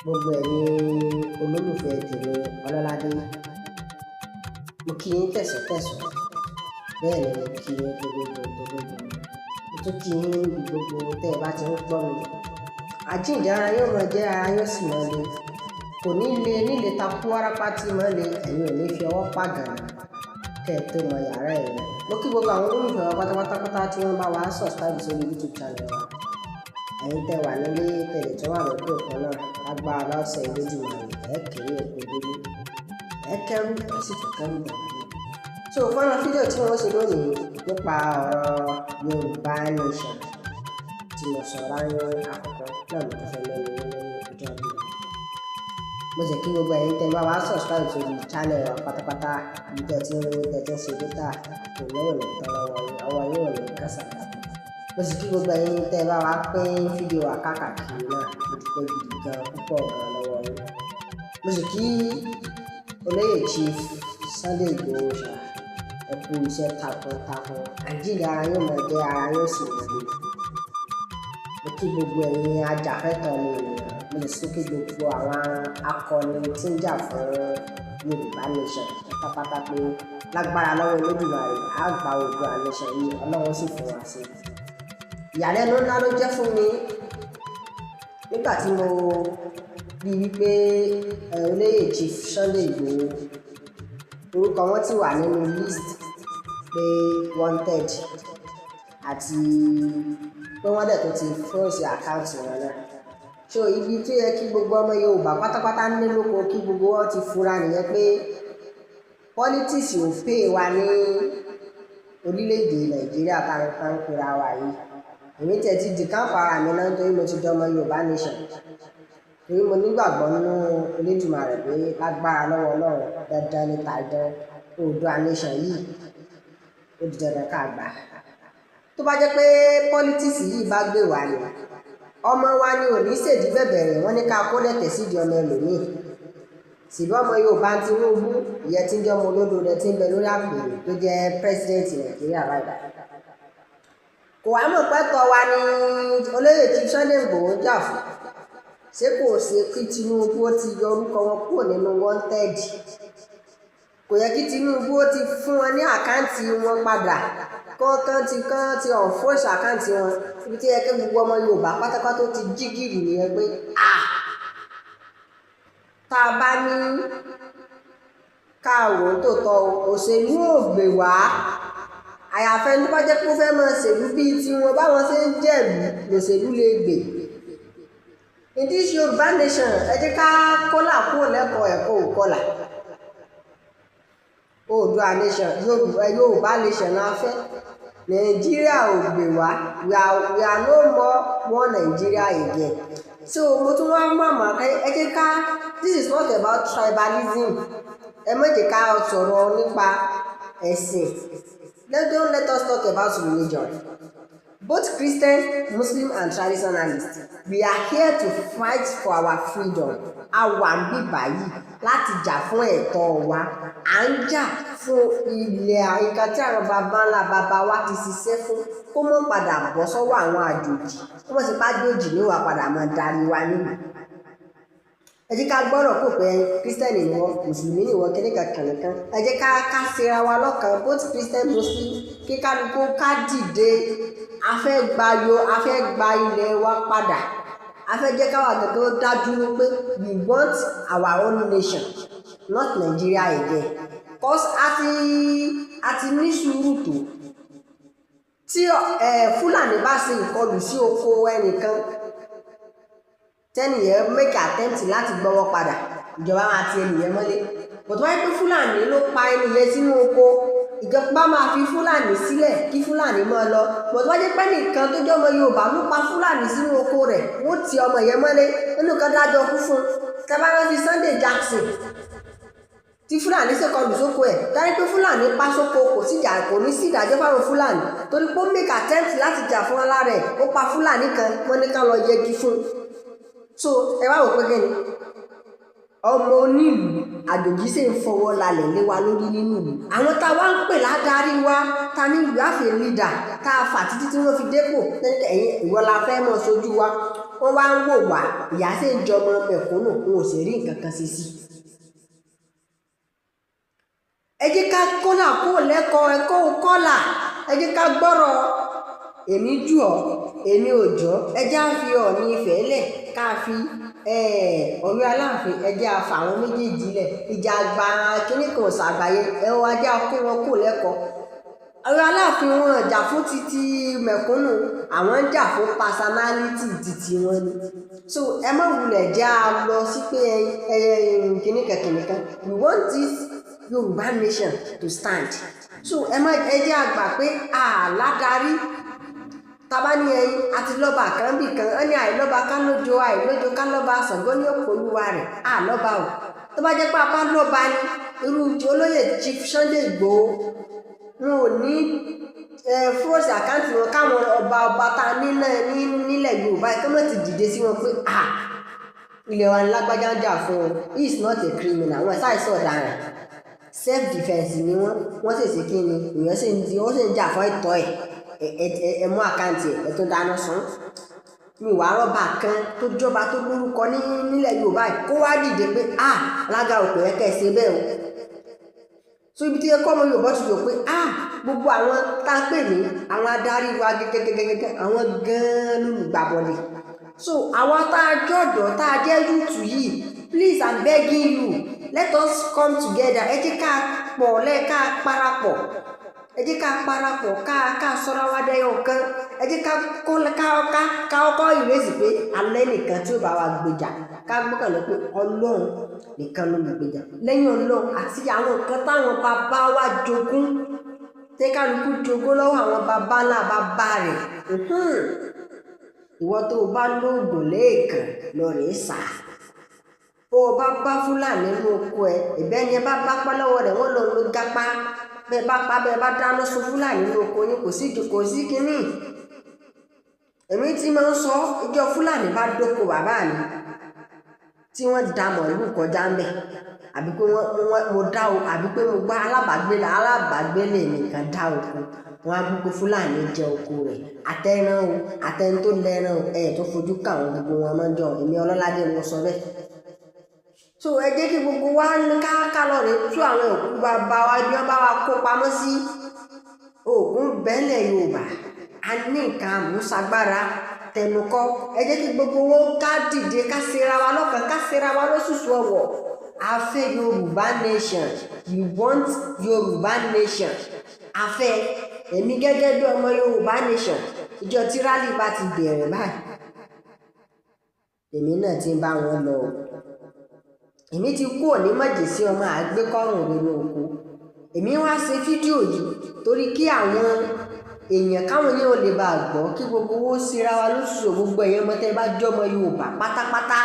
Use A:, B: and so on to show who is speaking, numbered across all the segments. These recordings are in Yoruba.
A: gbogbo ẹ̀yin olólùfẹ́ tèmi ọlọ́ládé, mo kí yín tẹ̀sán-tẹ̀sán, bẹ́ẹ̀ ni mo kí yín gbogbo, mo tún kí yín gbogbo tẹ́ ẹ bá ti ń gbọ́ mi. Àjíǹde ara yóò máa jẹ́, ara yóò sì máa le, kò ní le nílé takú wárápá tí máa le, ẹ̀yin ò ní fi ọwọ́ pàgàn kẹ́ ẹ tó mọ yàrá ẹ̀. Mo kí gbogbo àwọn olólùfẹ́ wa pátápátá tí wọ́n bá wa subscribe sórí YouTube channel wa. Ẹ̀yin tẹ́ wà nílé tẹ̀lé tó wà lókè òkun náà, lágbára lọ́sẹ̀ Olódùmarè, ẹ̀ kéré òkú délé, ẹ̀ kẹ́rù ẹ̀ sì tún kẹ́rù dàgbà. So fọ́nrán fídíò tí wọ́n ṣe lónìí nípa ọ̀rọ̀ Yorùbá Nation tí mo sọ ráyán àkọ́kọ́ náà mo fẹ́ lẹ́nu ọjọ́ àbúrò. Mo sì kí gbogbo ẹ̀yin tẹ́ bá wa subscribe sórí channel wa pátápátá, bí tẹ́ ti ń ṣe data kò lọ́wọ́ ní tán lọ́wọ́ yín, ọwọ́ yín ò ní kásàkà. Mo sì kí gbogbo ẹ̀yin tẹ́ bá wa pín fídíò wa káàkiri náà, mo dúpẹ́ gidi gan púpọ̀ gan lọ́wọ́ yín. Mo sì kí olóyè Chief Sunday Igboho ṣá, ẹ kú iṣẹ́ takuntakun, àjíǹde ara yóò máa jẹ́, ara yóò sì máa le. Mo kí gbogbo ẹ̀yin ajàfẹ́tọ̀ọ́ ni ènìyàn, mo sì kí gbogbo àwọn akọni tí ń jà fún Yorùbá Nation pátápátá pé lágbára lọ́wọ́ Olódùmarè á gba Oòduà Nation yìí, Ọlọ́run sì fún wa sí. Ìyàlẹ́nu ńlá ló jẹ́ fún mi nígbà tí mo rí wípé olóyè Chief Sunday Igboho orúkọ wọn ti wà nínú list pé wanted àti pé wọ́n dẹ̀ tó ti fọ́ọ̀sì àkáǹtì wọn náà. So ibi tó yẹ kí gbogbo ọmọ Yorùbá pátápátá ní lóko kí gbogbo wọn ti fura nìyẹn pé politics ò pè wá ní orílẹ̀-èdè Nàìjíríà táwọn pera wa yìí. Èmi tẹ̀ ti di káńpù ara mi náà nítorí mo ti jọmọ Yorùbá Nation, torí mo nígbàgbọ́ nínú Olódùmarè pé lágbára lọ́wọ́ Ọlọ́run dandan ní tàìdán Oòduà Nation yìí ó di dandan ká gbà. Tó bá jẹ́ pé politics yìí bá gbé wá ni ọmọ wa ni òní ṣèdí bẹ̀bẹ̀rẹ̀ wọ́n ní ká kó lẹ́tẹ̀ sídi ọmọ ẹlòmíì. Ṣèbí ọmọ Yorùbá Tinubu ìyẹn tí ń jẹ́ ọmọ olódo rẹ̀ tí ń bẹ lórí àpèrè tó jẹ́ pírẹsidẹ́ǹtì Nàìjíríà báyìí. Kò wá mọ̀ pẹ́tọ́ wa ni olóyè Chief Sunday Igboho jà fún. Ṣé kò ṣe kí Tinubu ó ti yọ orúkọ wọn kúrò nínú wanted? Kò yẹ kí Tinubu ó ti fún wọn ní àkáǹtì wọn padà, kán ti unfresh àkáǹtì wọn. Ibi tí yẹ kí gbogbo ọmọ Yorùbá pátápátá ti jí gìrì nìyẹn pé tá a bá ní káàwó tó tọ òṣèlú ò gbè wá, àyàfẹ́ ní bá jẹ́ pé ó fẹ́ máa ṣèlú bíi tiwọn báwọn ṣe ń jẹ̀lú lòṣèlú lè gbè. In this Yorùbá Nation, ẹ jẹ́ ká kọ́là kúrò lẹ́kọ̀ọ́ ẹ̀kọ́ òkọlà. Oòduà Nation, Yorùbá Nation la fẹ́. Nàìjíríà ò gbè wá, we are no more Nigeria again. So mo tún wá mọ̀mọ́ ẹ jẹ́ ká, this is not about tribalism. Ẹ má jẹ́ ká sọ̀rọ̀ nípa ẹ̀sìn. Don't let us talk about religion. Both Christian, Muslim and traditionalists, we are here to fight for our freedom. A wà ń bí báyìí láti jà fún ẹ̀tọ́ wa. À ń jà fún ilẹ̀ àyíká tí àwọn baba ńlá baba wa ti ṣiṣẹ́ fún kó mọ́ padà bọ́ sọ́wọ́ àwọn àjòjì. Kó mọ̀ sí pé àjòjì ní wà padà máa darí wa nílùú. Ẹ jẹ́ ká gbọ́rọ̀ kó pé Kírísítẹ́nì ni wọ́n, Mùsùlùmí ni wọ́n, kíníkan kànìkan. Ẹ jẹ́ ká ṣera wa lọ́kàn, both Christian, Muslim, kí kálukú ká dìde. A fẹ́ gba ilẹ̀ wa padà. A fẹ́ jẹ́ káwa gẹ́gẹ́ dájú pé we want our own nation, not Nigeria again. Cause a ti ní sùúrù tó. Tí Fúlàní bá ṣe ìkọlù sí oko ẹnìkan, tẹ́nìyẹn make attempt láti gbọ́wọ́ padà, ìjọba máa ti ẹnìyẹn mọ́lé. Bọ̀dọ̀ wáyé pé Fúlàní ló pa ẹnìyẹn sínú oko, ìjọba máa fi Fúlàní sílẹ̀ kí Fúlàní máa lọ. Bọ̀dọ̀ wáyé pé nìkan tó jẹ́ ọmọ Yorùbá ló pa Fúlàní sínú oko rẹ̀, wọ́n ti ọmọ yẹn mọ́lé, nínú kan dájọ́ kú fún un. Tẹ́bárán fi Sunday Jackson tí Fúlàní ṣèkọlù sóko ẹ̀, dárí pé Fúlàní pa sóko kò ní sí ìdájọ́ fáwọn Fúlàní torí pé ó make attempt láti jà fún ọlá rẹ̀, ó pa Fúlàní kan, wọ́n ní ká lọ yẹgi fún un. So ẹ wá wò pé kí ni ọmọ onílù àjòjì sì ń fọwọ́ lálẹ̀ lé wa lórí nínú ìlú. Àwọn tá a wá ń pè ládarí wa ta ní ìlú àfẹ́ lídà tá a fà títí tí wọ́n fi dépò ẹ̀yìn ìwọ la fẹ́ mọ̀ sójú wa wọ́n wá ń wò wá ìyá sì ń jọmọ mẹ̀kúnnù wọn ò sì rí nǹkan kan ṣe sí. ẹ jẹ́ ká kọ́là kó lẹ́kọ̀ọ́ ẹ̀kọ́ kọ́là ẹ jẹ́ ká gbọ́rọ̀ èmi jù ọ́ èmi ò jọ́ ẹ jẹ́ á fi Ọọ̀ni Ifẹ̀ lẹ̀ ká fi Ọ̀yọ́ Aláàfin ẹ jẹ́ á fa àwọn méjèèjì lẹ̀ ìjà àgbà kínní kan ṣàgbáyé ẹ wọ́n ajá kó wọn kó lẹ́kọ̀ọ́. Ọ̀yọ́ Aláàfin wọn jà fún títí mẹ̀kúnnù àwọn ń jà fún personality títí wọn ni. So ẹ má wulẹ̀ jẹ́ á lọ sí pé kìnìkan we want this Yoruba nation to stand. So ẹ jẹ́ á gbà pé àládarí taba ní ẹyin àti lọ́ba kan bì kan ẹni àìlọ́ba ká lójo ká lọ́ba Ṣàngó ní òpolúwa rẹ̀ àlọ́ba o tó bá jẹ́ pé apá lọ́ba ni irú olóyè Chief Sunday Igboho wọn ò ní fúrọ́ọ̀sì àkáǹtì wọn káwọn ọba ta nílẹ̀ Yorùbá kí wọ́n ti dìde sí wọn pé ilẹ̀ wa ní lágbájá ń jà fún wọn he is not a criminal wọn ṣàìsàn ọ̀daràn self defence ni wọ́n sì ṣe kí ni ìyẹn sì ń jà fún ìtọ́ ẹ mú àkáǹtì ẹ tó dáná sán mi wàá rọ́bà kan tó jọba tó lórúkọ nílẹ̀ Yorùbá kó wá dìde pé alága òpè ẹ kẹsẹ bẹ́ẹ̀ o so ibi tí ẹ kọ́ ọmọ Yorùbá ti rò pé gbogbo àwọn tá a pè ní àwọn adarí wa gẹ́gẹ́gẹ́gẹ́ àwọn gan-an lùgbàbọ̀lẹ̀ so àwọn tá a jọ̀dọ̀ tá a jẹ́ yùtù yìí please I'm begging you let us come together ẹ jẹ́ ká pọ̀ ká parapọ̀ ẹ jẹ́ ká parapọ̀ ká sọ́ra wá dẹ́yọ̀ kan ẹ jẹ́ ká ọkọ̀ ìrèsì pé alẹ́ nìkan tí ó bá wa gbèjà ká gbọ́kànlọ́ pé Ọlọ́run nìkan ló lè gbèjà lẹ́yìn Ọlọ́run àti àwọn nǹkan táwọn bàbá wa jogún tẹ́kálukú jogún lọ́wọ́ àwọn bàbá ńlá bàbá rẹ̀ ìwọ tó o bá lóògùn lẹ́ẹ̀kan lọ rèé sà bó o bá Fúlàní nínú oko ẹ ìbẹ́ni ẹ bá pa lọ́wọ́ rẹ̀ wọ́n lọ ló gápá bẹ́ẹ̀ bá dáná sun Fúlàní nínú oko yín kò sí kínní èmi tí máa ń sọ ìjọ Fúlàní bá dóko bàbá mi tí wọ́n da mọ̀lú kọjá ń bẹ̀ àbí pé mo dá o àbí pé mo gbá alábàágbélé nìkan dá oko wọn á gbogbo Fúlàní jẹ oko rẹ̀ àtẹran o àtẹni tó lẹ́ran o tó fojú káwọn gbogbo wọn máa ń jọ èmi Ọlọ́ládé mo sọ bẹ́ẹ̀. So ẹ jẹ́ kí gbogbo wa ní ká lọ rè tú àwọn òkú bàbá wa bí wọ́n bá wa kó pamọ́ sí oògùn bẹ́ẹ̀lẹ̀ Yorùbá a ní nǹkan àmúṣagbára tẹnukọ́ ẹ jẹ́ kí gbogbo wọn ká dìde ká ṣera wa lọ́kàn ká ṣera wa lọ́sùsù ọ̀wọ̀ a fẹ́ Yorùbá nation we want Yorùbá nation a fẹ́ èmi gẹ́gẹ́ bí ọmọ Yorùbá nation ìjọ tí rálì bá ti bẹ̀rẹ̀ báyìí èmi náà ti ń bá wọn lọ èmi ti kú òní mọ̀jẹ̀sí ọmọ àgbékọ́rùn nínú oko èmi wá ṣe fídíò yìí torí kí àwọn èèyàn káwọn yẹn ò lè bá a gbọ́ kí gbogbo owó síra wa lóṣù gbogbo ẹ̀yẹ́ ọmọ tẹ́ bá jọmọ Yorùbá pátápátá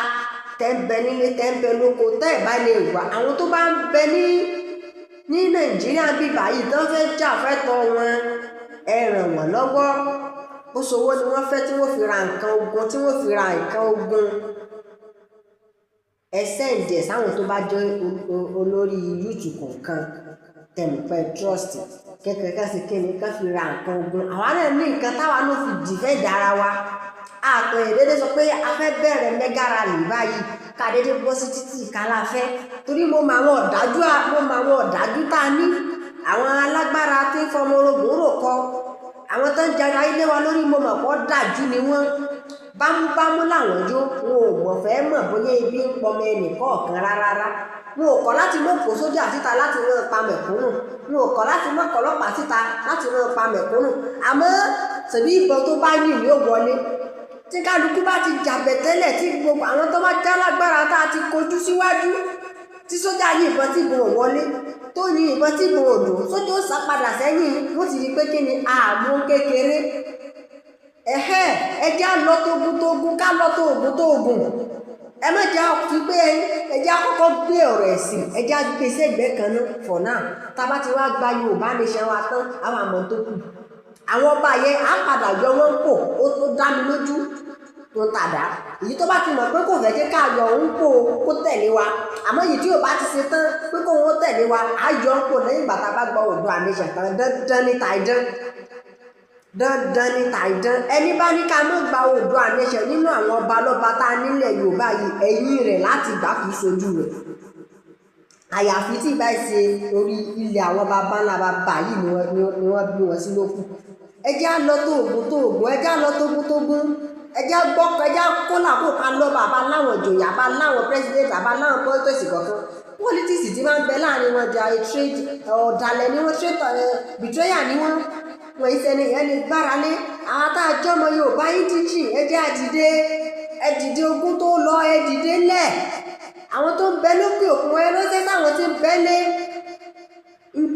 A: tẹ́ ń bẹ nílé tẹ́ ń bẹ lóko tẹ́ ẹ̀ bá lè wà àwọn tó bá ń bẹ ní Nàìjíríà bí báyìí tó fẹ́ jà fẹ́tọ̀ wọn ẹ ràn wọ́n lọ́wọ́ bó ṣòwò ni wọ́n fẹ́ tí wọ́n fi ra nǹkan ogun ẹsẹ̀ ìdẹ̀ sáwọn tó bá jẹ́ olórí yúùtù kọ̀ọ̀kan tẹ̀m̀pẹ́ trust kẹ́kẹ́ ká sì kéde ká fi ra nǹkan ogun àwa náà ní nǹkan táwa náà fi dìfẹ́ǹdì ara wa àpò ìdédé sọ pé a fẹ́ bẹ̀rẹ̀ mẹ́gà rally báyìí ká dédé bọ́ sí títì ká la fẹ́ torí mo mọ àwọn ọ̀dájú tá a ní àwọn alágbára tí ń fọmọ orogún rò kọ àwọn tó ń jara ilé wa lórí mo mọ̀ pọ̀ dájú ni wọ́n bámúbámú làwọn jó wọn ò mọ̀ fẹ́ mọ̀ bóyá ibi ń pọmọ ẹnì kọ̀ọ̀kan rárá wọn ò kọ̀ láti mọ̀ kó sójà síta láti rán pa mẹ̀kúnnù wọn ò kọ̀ láti mọ̀ kọlọ́pàá síta láti rán pa mẹ̀kúnnù àmọ́ ṣèbí ìbọn tó bá yìn ní ó wọlé tí kálukú bá ti jàbẹ̀ tẹ́lẹ̀ tí gbogbo àwọn tó bá já lágbára tá a ti kojú síwájú tí sójà yìn ìbọn tí ìbọn ò wọlé tó yin ìbọn tí ìbọn ò dùn sójà ó sá padà sẹ́yìn wọ́n ti rí pé kí ni àmú kékeré ẹjẹ́ lọ tógun ká lọ tógun ẹ má jẹ́ fi pé ẹjẹ́ àkọ́kọ́ gbé ọ̀rọ̀ ẹ̀sìn ẹjẹ́ gbé sẹ́gbẹ̀ẹ́ kan náà for now tábà tí wàá gba Yorùbá nation wa tán àwọn àmọ́ tó kù àwọn ọba yẹn á padà yọ wọ́n pò ó tó dá mi lójú tó ń tàdá èyí tó bá ti mọ̀ pé kò fẹ́ jẹ́ ká yọ òun kó tẹ̀lé wa àmọ́ èyí tí ò bá ti ṣe tán pé kó wọn tẹ̀lé wa á yọ òun kó lẹ́yìn ìgbà tá a bá gbọ́ Oòduà Nation tán dandan ní tàìdán ẹni bá ní ká mọ́ gba Oòduà Nation nínú àwọn ọba lọ́ba tá a nílẹ̀ Yorùbá yìí ẹ̀yìn rẹ̀ láti gbà kìí ṣojú rẹ̀ àyàfi tí ìbá ṣe orí ilẹ̀ àwọn baba ńlá bàbá yìí ni wọ́n bí wọn sí lókù ẹjẹ́ á lọ tóògùn ẹjẹ́ á lọ tógún ẹjẹ́ á gbọ́ ẹjẹ́ á kó làbò ká lọ bàbá láwọn ìjòyè àbá láwọn president àbá láwọn pọ́lítọ́sì kọ̀ọ̀kan politics ti máa ń bẹ láàrin wọn jà trade ọ̀dàlẹ̀ ni wọ́n trade betrayal ni wọ́n ìsẹ̀ni ìyẹn lè gbára lé àwọn tá a jọmọ Yorùbá yìí títì ẹjẹ́ àdìde ogun tó lọ ẹdìde lẹ̀ àwọn tó ń bẹ lókè òkun ẹ ránṣẹ́ sáwọn tí ń bẹ lé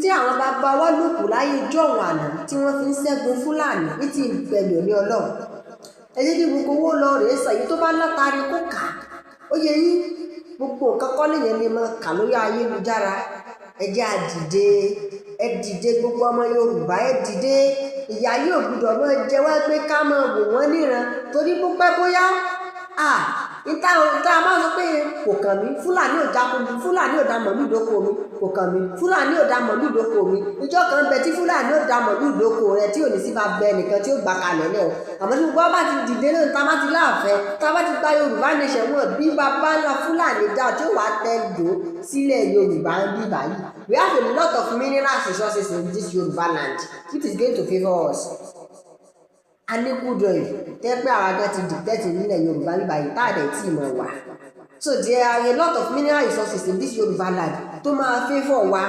A: tí àwọn bàbá wa lòkù láyé jọ̀wọ́n àná tí wọ́n fi ń ṣẹ́gun Fúlàní ní ti ìbẹ̀lẹ̀ òní Ọlọ́run ẹjẹ́ kí gbogbo owó lọ rèé sọ èyí tó bá látàrí kó kà ó yẹ yín gbogbo nǹkan kọ́ lèyẹn lè máa kà lórí ayélujára ẹjẹ́ àdìde gbogbo ọmọ Yorùbá ẹdìde ìyá yóò gbúdọ̀ máa jẹ wá pé ká máa wò wọ́n níran torí púpẹ́ bóyá ìta máa sọ pé kò kàn mí Fúlàní ò dá mọ̀lú ìdókò mi kò kàn mí Fúlàní ò dá mọ̀lú ìdókò mi ìjọ kan bẹ tí Fúlàní ò dá mọ̀lú ìdókò rẹ tí ò ní sí bá bẹ nìkan tí ó gbà kalẹ̀ lẹ́ o àmọ́ tí gbogbo bá ti dìde náà tá a bá ti láàfẹ́ tá a bá ti gba Yorùbá Nation wọn bí bàbá ńlá Fúlàní dá tí ó wà tẹ́ dò sílẹ̀ Yorùbá ń bí báyìí we have a lot of mineral resources in this Yorùbá land which is going to favour us a ní kúdọ̀ yìí tẹ́ pé àwọn agan ti dictate nílẹ̀ Yorùbá nígbà yìí tá àdẹ̀ tí mọ̀ wá so there are a lot of mineral resources in this Yorùbá land tó máa favour wa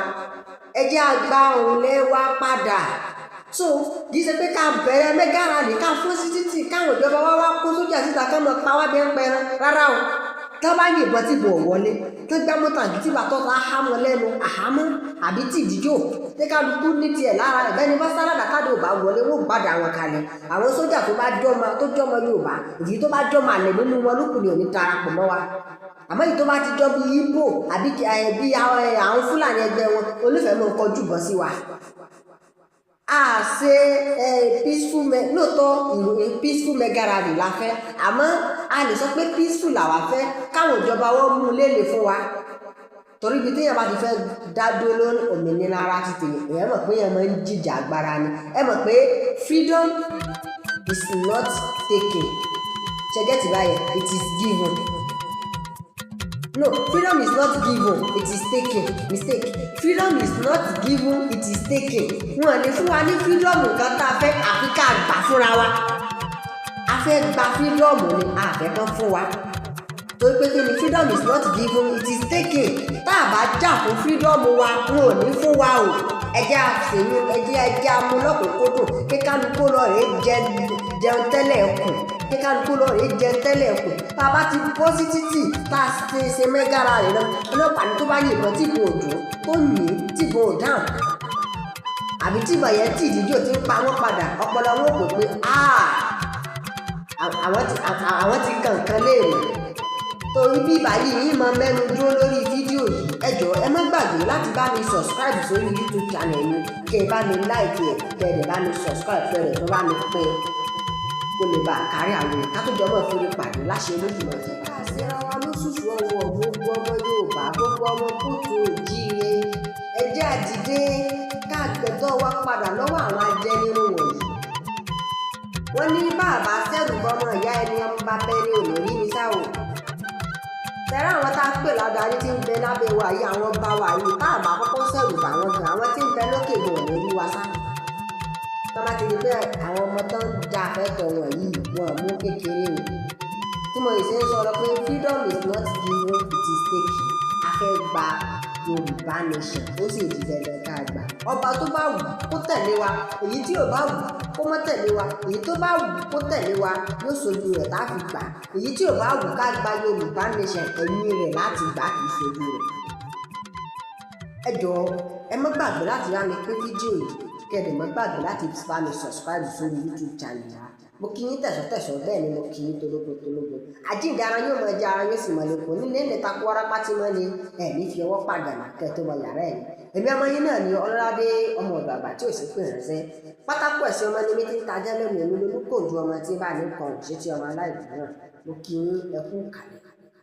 A: ẹ jẹ́ àgbà òun lẹ́wà padà so kì í ṣe pé ká bẹ̀rẹ̀ mẹ́gà rally ká fún sí títì káwọn ìjọba wá kó sójà síta ká mọ̀ pa wá bí ń pẹran rárá o tó bá yìnbọn tí bò wọlé tó gbá mọ́tò àbí tí bàtọ́ ta hámọ́ lẹ́nu àhámọ́ àbí tí ìdíjò tí kálukú ní tiẹ̀ lára ẹ̀bẹ́ ni wọ́n sára dàkádò bá wọlé wọ́n gbádà wọn kalẹ̀ àwọn sójà tó jọmọ Yorùbá èyí tó bá jọmọ àlẹ́ nínú wọn lókùnrin ò ní darapọ̀ mọ́ wa àmọ́ èyí tó bá ti jọ bí Ìgbò àbí bí àwọn Fúlàní ẹgbẹ́ wọn olùfẹ́ mọ́ kọjú bọ́ sí wa a ṣe peaceful lóòótọ́ ìròyìn peaceful mega rally la fẹ́ àmọ́ a lè sọ pé peaceful làwa fẹ́ káwọn ìjọba wọn mú lélẹ̀ fún wa torí ibi téèyàn bá ti fẹ́ dá dúró lórí òmìnira ara ti tèèyàn èèyàn mọ̀ pé èèyàn máa ń jìjà agbára ni ẹ mọ̀ pé freedom is not taken ṣẹgẹ́tì báyẹn it is given. No, freedom is not given, it is taken. Mistake. Freedom is not given, it is taken. Wọ́n ní fún wa ní freedom kan tá a fẹ́ àfi ká gbà fúnra wa. A fẹ́ gba freedom ni a fẹ́ kán fún wa. Torí pé kí ni freedom is not given, it is taken. Tá a bá jà fún freedom wa, wọn ò ní fún wa o. Ẹjẹ́ àṣeyún, ẹjẹ́ amúlọ́kòkòtò, kí kálukú lọ rèé jẹun tẹ́lẹ̀ kù. Kí kálukú lọ rèé jẹun tẹ́lẹ̀ kù. Tá a bá ti bọ́ sí títì tá a ṣe mẹ́gàrà rẹ̀ náà ọlọ́pàá ní tó bá yìnbọn tí kò dùn tó ní tí kò dáhùn àbí tí ìbọn yẹn tí ìdíjọ́ ti ń pa wọ́n padà ọpọlọ wọn kò pé àwọn ti kànkan léèrè torí bí báyìí yìí máa mẹ́nu dúró lórí fídíò yìí ẹ jọ̀ọ́ ẹ má gbàgbé láti bá mi subscribe sórí YouTube channel mi kẹ́ ẹ bá mi like ẹ̀ kẹ́ ẹ bá mi subscribe fẹ́rẹ̀ tó bá mi pín kó lè bá a kárí àwọn èèyàn ká tó jọ mọ́ fún mi pàdé láṣẹ olódùmọ̀ ọ̀sẹ̀. àṣírà wa ló ṣùṣù ọwọ́ gbogbo ọmọ Yorùbá gbogbo ọmọ kóòtù òjíire ẹjẹ́ àdìde káàgbẹ̀tọ́ wa padà lọ́wọ́ àwọn ajẹnirun wọ̀nyí. wọ́n ní bàbá sẹ́rù bọ́mọ ìyá ẹni ọmọ bàbá ẹni ò lórí ní sáwò. tẹ̀rẹ́ àwọn tá a pè ládàárí tí ń bẹ lábẹ́ wa yìí àwọn bá wa yìí tá a bá kọ́kọ́ sẹ́rù bá wọn gan àwọn tí ń bẹ lókè gbọ̀ lórí wa sá. tọ́ba ti di pé àwọn ọmọ tó ń jà fẹ́tọ̀ wọn yìí wọn mú kékeré o tí mo ṣe ń sọ̀rọ̀ pé freedom is not given, it is taken. a fẹ́ gba Yorùbá Nation ó sì di dandan ká gbà ọba tó bá wù kó tẹ̀lé wa èyí tí ò bá wù kó má tẹ̀lé wa èyí tó bá wù kó tẹ̀lé wa yóò ṣojú rẹ̀ láti gbà èyí tí ò bá wù ká gba Yorùbá Nation ẹ̀yìn rẹ̀ láti gbà kì í ṣojú rẹ̀. ẹ jọ̀ọ́ ẹ má gbàgbé láti rá mi pé fídíò yìí kẹ́ẹ̀dẹ̀ má gbàgbé láti bá mi subscribe sórí YouTube channel wa. mo kí yín tẹ̀sán bẹ́ẹ̀ ni mo kí yín tológun àjíǹde ara yóò máa jẹ ara yóò sì máa lè kó nílé ní takú wárápá tí wọ́n ní ní fi ọwọ́ pàdánù kẹ́ tó wọ yàrá ẹ̀ èmi ọmọ yín náà ni Ọlọ́ládé ọmọ ọ̀dọ̀ àgbà tí ò sí pè ránṣẹ́ pátákó ẹ̀sìn ọmọ ní mi ti ń tajẹ́ lẹ́nu èmi ló kò ju ọmọ tí bá ní kan ṣé tí ọmọ aláìní náà mo kí yín ẹ kú kàlẹ̀.